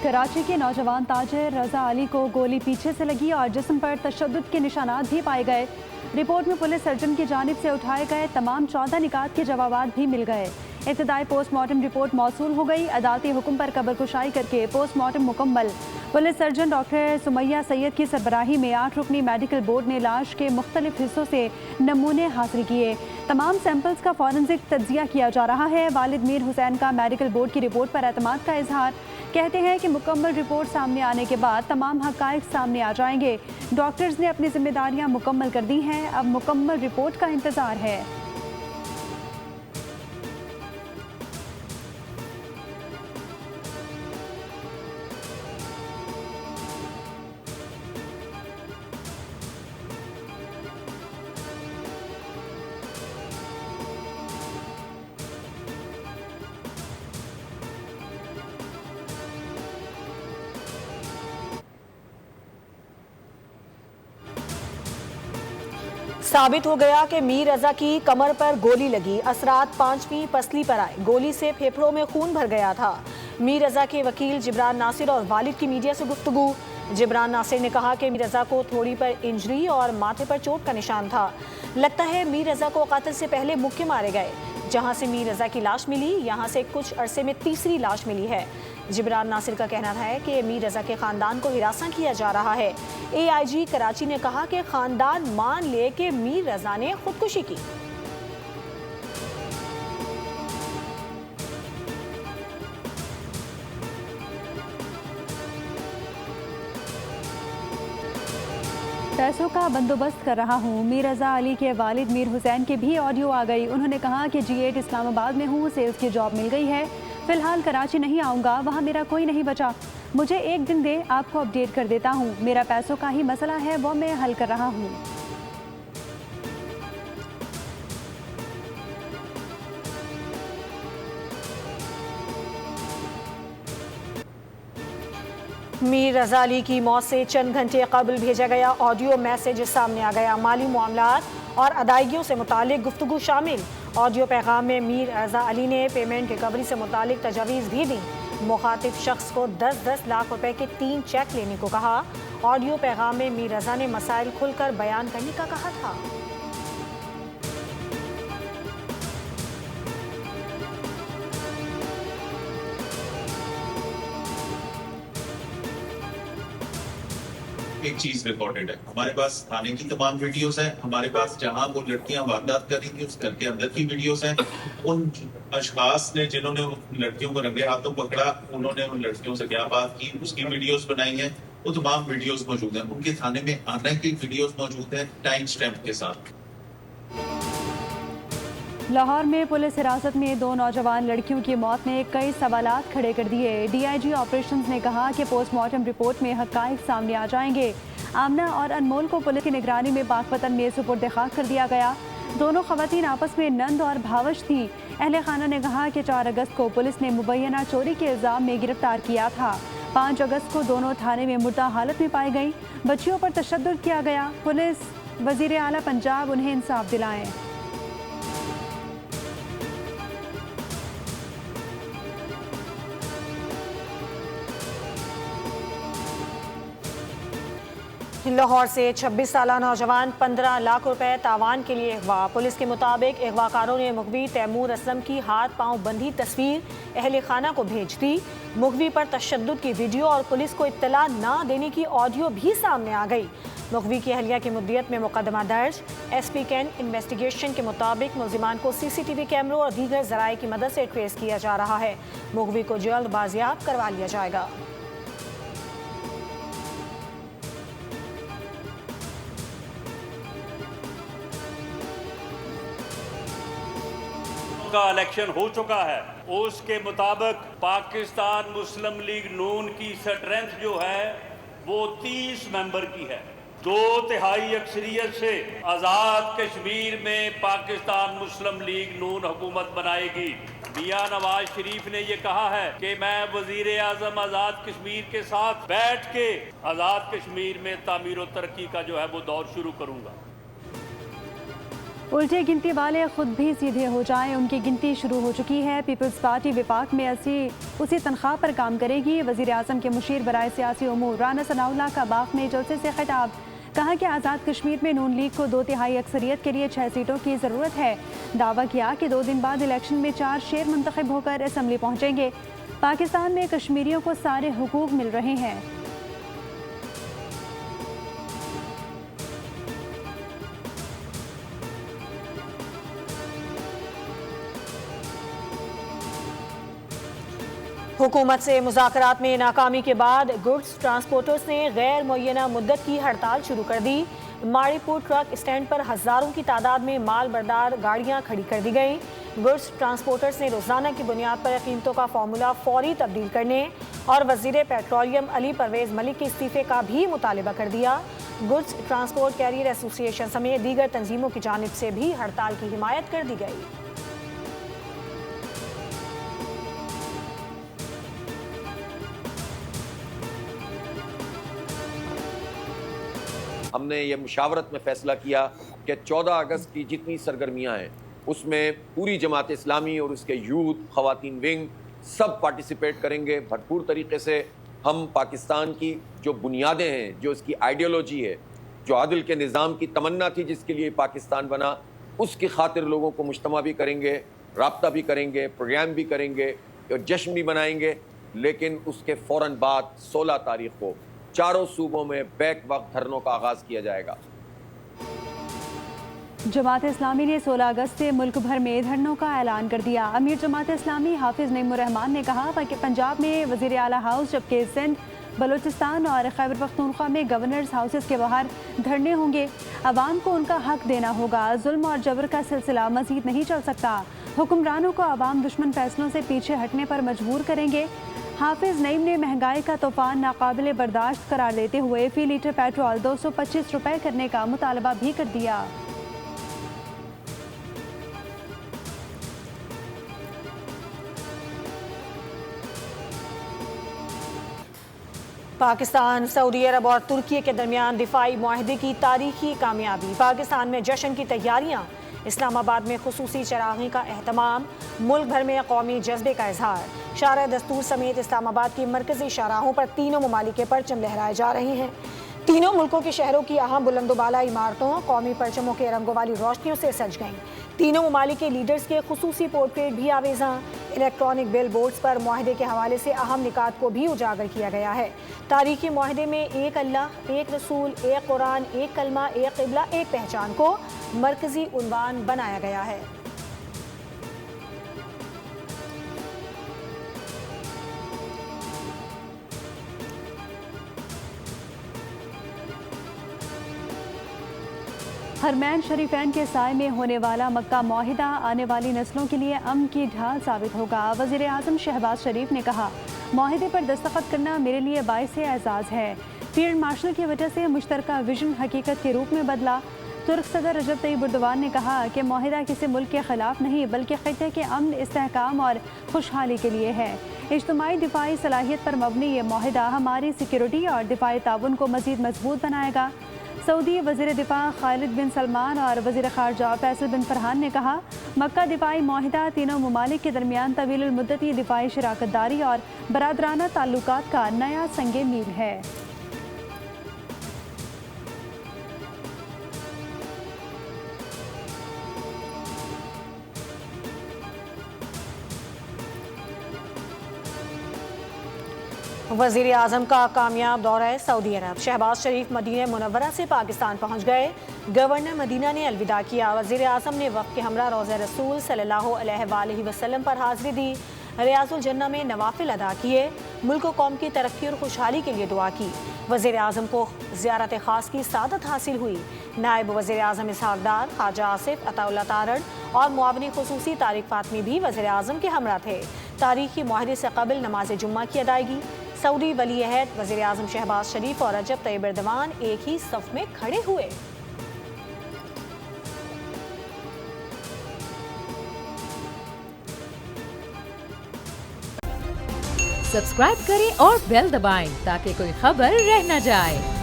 कराची के नौजवान ताजिर रजा अली को गोली पीछे से लगी और जिस्म पर तशद्दुद के निशानात भी पाए गए। रिपोर्ट में पुलिस सर्जन की जानिब से उठाए गए तमाम 14 निकात के जवाबात भी मिल गए। इब्तदाई पोस्टमार्टम रिपोर्ट मौसूल हो गई। अदालती हुक्म पर कब्र कुशाई करके पोस्टमार्टम मुकम्मल। Police surgeon doctor Sumaiya Syed की सरबराही में 8 रुकनी मेडिकल बोर्ड ने लाश के मुख्तलिफ हिस्सों से नमूने हासिल किए। तमाम सैंपल्स का फॉरेंसिक तज्जिया किया जा रहा है। वालिद मीर हुसैन का मेडिकल बोर्ड की रिपोर्ट पर एतमाद का इजहार। कहते हैं कि मुकम्मल रिपोर्ट सामने आने के बाद तमाम हक़ाइक़ सामने आ जाएंगे। डॉक्टर्स ने अपनी जिम्मेदारियां मुकम्मल कर दी हैं, अब मुकम्मल रिपोर्ट का इंतज़ार है। साबित हो गया कि मीर रजा की कमर पर गोली लगी। असरात 5वीं पसली पर आए। गोली से फेफड़ों में खून भर गया था। मीर रजा के वकील जिब्रान नासिर और वालिद की मीडिया से गुफ्तगू। जिब्रान नासिर ने कहा कि मीर रजा को थोड़ी पर इंजरी और माथे पर चोट का निशान था। लगता है मीर रजा को कत्ल से पहले मुक्के मारे गए। जहां से मीर रजा की लाश मिली, यहां से कुछ अरसे में तीसरी लाश मिली है। जिब्रान नासिर का कहना है कि मीर रजा के खानदान को हिरासा किया जा रहा है। AIG कराची ने कहा कि खानदान मान ले कि मीर रजा ने खुदकुशी की। पैसों का बंदोबस्त कर रहा हूँ। मीर रजा अली के वालिद मीर हुसैन की भी ऑडियो आ गई। उन्होंने कहा कि G8 इस्लामाबाद में हूँ, सेल्स की जॉब मिल गई है, फिलहाल कराची नहीं आऊँगा, वहाँ मेरा कोई नहीं बचा। मुझे एक दिन दे, आपको अपडेट कर देता हूँ। मेरा पैसों का ही मसला है, वो मैं हल कर रहा हूँ। मीर रजा अली की मौत से चंद घंटे कबल भेजा गया ऑडियो मैसेज सामने आ गया। माली मामलात और अदायगियों से मुतालिक गुफ्तगू शामिल। ऑडियो पैगाम में मीर रजा अली ने पेमेंट रिकवरी से मुतालिक तजावीज़ भी दी। मुखातिब शख्स को 10-10 लाख रुपए के 3 चेक लेने को कहा। ऑडियो पैगाम में मीर रजा ने मसाइल खुलकर बयान करने का कहा था। एक चीज रिकॉर्डेड है, हमारे पास थाने की तमाम वीडियोस हैं, हमारे पास जहां वो लड़कियां वारदात कर रही थी उस घर के अंदर की वीडियोस हैं। उन अशखास ने जिन्होंने उन लड़कियों को रंगे हाथों पकड़ा, उन्होंने उन लड़कियों से क्या बात की, उसकी वीडियोस बनाई हैं। वो तमाम वीडियोस मौजूद हैं। उनके थाने में आने की वीडियोस मौजूद हैं टाइम स्टैम्प के साथ। लाहौर में पुलिस हिरासत में 2 नौजवान लड़कियों की मौत ने कई सवालात खड़े कर दिए। DIG ऑपरेशंस ने कहा कि पोस्टमार्टम रिपोर्ट में हक़ाइक़ सामने आ जाएंगे। आमना और अनमोल को पुलिस की निगरानी में पाकपतन में सुपुर्द खाक कर दिया गया। दोनों ख़वातीन आपस में नंद और भावश थी। अहले खाना ने कहा कि 4 अगस्त को पुलिस ने मुबैना चोरी के इल्ज़ाम में गिरफ्तार किया था। 5 अगस्त को दोनों थाने में मुर्दा हालत में पाई गई। बच्चियों पर तशद्दुद किया गया। पुलिस वज़ीर आला पंजाब उन्हें इंसाफ दिलाएं। लाहौर से 26 साला नौजवान 15 लाख रुपए तावान के लिए अगवा। पुलिस के मुताबिक अगवाकारों ने मुखबी तैमूर असलम की हाथ पांव बंधी तस्वीर अहले खाना को भेज दी। मुखबी पर तशद्दुद की वीडियो और पुलिस को इत्तला ना देने की ऑडियो भी सामने आ गई। मुखबी की अहलिया की मुद्दियत में मुकदमा दर्ज। SP कैंट इन्वेस्टिगेशन के मुताबिक मुलजिमान को CCTV कैमरों और दीगर जराए की मदद से ट्रेस किया जा रहा है। मुखबी को जल्द बाजियाब करवा लिया जाएगा। का इलेक्शन हो चुका है, उसके मुताबिक पाकिस्तान मुस्लिम लीग नून की स्ट्रेंथ जो है वो 30 मेंबर की है। 2/3 अक्सरियत से आज़ाद कश्मीर में पाकिस्तान मुस्लिम लीग नून हुकूमत बनाएगी। मियां नवाज शरीफ ने ये कहा है कि मैं वजीर आजम आज़ाद कश्मीर के साथ बैठ के आज़ाद कश्मीर में तामीर और तरक्की का जो है वो दौर शुरू करूंगा। الٹے गिनती वाले खुद भी सीधे हो जाएं, उनकी गिनती शुरू हो चुकी है। पीपल्स पार्टी विफाक में उसी तनख्वाह पर काम करेगी। वज़ीर आज़म के मुशीर बराए सियासी उमूर राना सनाउल्लाह का बाग में जलसे से खिताब, कहा कि आज़ाद कश्मीर में नून लीग को 2/3 अक्सरियत के लिए 6 सीटों की ज़रूरत है। दावा किया कि 2 दिन बाद इलेक्शन में 4 शेर मुंतखब होकर असम्बली पहुँचेंगे। पाकिस्तान में कश्मीरियों को सारे हुकूक मिल रहे हैं। हुकूमत से मुज़ाकरात में नाकामी के बाद गुड्स ट्रांसपोर्टर्स ने गैर मुअय्यना मुद्दत की हड़ताल शुरू कर दी। माड़ीपुर ट्रक स्टैंड पर हज़ारों की तादाद में माल बरदार गाड़ियां खड़ी कर दी गईं। गुड्स ट्रांसपोर्टर्स ने रोज़ाना की बुनियाद पर कीमतों का फार्मूला फौरी तब्दील करने और वज़ीर पेट्रोलियम अली परवेज़ मलिक के इस्तीफ़े का भी मुतालबा कर दिया। गुड्स ट्रांसपोर्ट कैरियर एसोसिएशन समेत दीगर तंजीमों की जानिब से भी हड़ताल की हिमायत कर दी गई। हमने ये मुशावरत में फ़ैसला किया कि 14 अगस्त की जितनी सरगर्मियाँ हैं उसमें पूरी जमात इस्लामी और उसके यूथ, ख़वातीन विंग सब पार्टिसिपेट करेंगे भरपूर तरीके से। हम पाकिस्तान की जो बुनियादें हैं, जो इसकी आइडियोलॉजी है, जो आदिल के निज़ाम की तमन्ना थी जिसके लिए पाकिस्तान बना, उसकी खातिर लोगों को मुज्तमा भी करेंगे, राब्ता भी करेंगे, प्रोग्राम भी करेंगे और जश्न भी मनाएंगे। लेकिन उसके फ़ौरन बाद 16 तारीख़ को चारों सूबों में बैक वक्त धरनों का आगाज़ किया जाएगा। जमात इस्लामी ने 16 अगस्त से मुल्क भर में धरनों का ऐलान कर दिया। अमीर जमात इस्लामी हाफिज़ नईमुर रहमान ने कहा कि पंजाब में वज़ीर आला हाउस, जबकि सिंध, बलूचिस्तान और खैबर पख्तूनख्वा में गवर्नर्स हाउसेस के बाहर धरने होंगे। अवाम को उनका हक देना होगा। जुल्म और जबर का सिलसिला मज़ीद नहीं चल सकता। हुक्मरानों को अवाम दुश्मन फैसलों से पीछे हटने पर मजबूर करेंगे। हाफिज़ नईम ने महंगाई का तूफ़ान नाकाबिले बर्दाश्त करार देते हुए फ़ी लीटर पेट्रोल 225 रुपये करने का मुतालबा भी कर दिया। पाकिस्तान, सऊदी अरब और तुर्की के दरमियान दिफाई मुआहदे की तारीखी कामयाबी। पाकिस्तान में जश्न की तैयारियां, इस्लामाबाद में खुसूसी चरागी का एहतमाम, मुल्क भर में कौमी जज्बे का इजहार। शारा दस्तूर समेत इस्लामाबाद की मरकजी शाहराहों पर तीनों ममालिक के परचम लहराए जा रहे हैं। तीनों मुल्कों के शहरों की अहम बुलंदोबाला इमारतों कौमी परचमों के रंगों वाली रोशनियों से सज गईं। तीनों ममालिक के लीडर्स के खुसूसी पोर्ट्रेट भी आवेज़ां। इलेक्ट्रॉनिक बिल बोर्ड्स पर मुआहदे के हवाले से अहम निकात को भी उजागर किया गया है। तारीखी मुआहदे में एक अल्लाह, एक रसूल, एक कुरान, एक कलमा, एक क़िबला, एक पहचान को मरकजी उन्वान बनाया गया है। हरमैन शरीफैन के साए में होने वाला मक्का मुआहिदा आने वाली नस्लों के लिए अमन की ढाल साबित होगा। वज़ीर आज़म शहबाज शरीफ ने कहा, मुआहिदे पर दस्तखत करना मेरे लिए बाइस एजाज़ है। फील्ड मार्शल की वजह से मुश्तरका विजन हकीकत के रूप में बदला। तुर्क सदर रजब तैयब एर्दोगान ने कहा कि मुआहिदा किसी मुल्क के खिलाफ नहीं बल्कि खित्ते के अमन, इस्तेहकाम और खुशहाली के लिए है। इज्तिमाई दिफाई सलाहियत पर मबनी ये मुआहिदा हमारी सिक्योरिटी और दिफाई ताउन को मज़ीद मजबूत बनाएगा। सऊदी वज़ीर दिफा खालिद बिन सलमान और वज़ीर ख़ारजा फैसल बिन फरहान ने कहा, मक्का दिफाई मुआहिदा तीनों ममालिक के दरमियान तवील मुद्दती दिफाई शराकतदारी और बरादराना ताल्लुकात का नया संगे मील है। वज़ीर आज़म का कामयाब दौरा सऊदी अरब। शहबाज शरीफ मदीना मुनव्वरा से पाकिस्तान पहुँच गए। गवर्नर मदीना ने अलविदा किया। वज़ीर आज़म ने वफ़द के हमरा रोज़ा रसूल सल्लल्लाहु अलैहि वसल्लम पर हाज़िरी दी। रियाज़ुल जन्नह में नवाफिल अदा किए। मुल्क व कौम की तरक्की और खुशहाली के लिए दुआ की। वज़ीर आज़म को ज़ियारत ख़ास की सादत हासिल हुई। नायब वज़ीर आज़म इसहाक़ डार, ख्वाजा आसिफ, अताउल्लाह तारड़ और मुआवनी ख़ुसूसी तारिक फ़ातमी भी वज़ीर आज़म के हमरा थे। तारीख़ी मुआहदे से क़बल नमाज जुम्मा की अदायगी। सऊदी वली अहद वज़ीर आज़म शहबाज शरीफ और रजब तैयब एर्दोगान एक ही सफ में खड़े हुए। सब्सक्राइब करें और बेल दबाएं ताकि कोई खबर रह न जाए।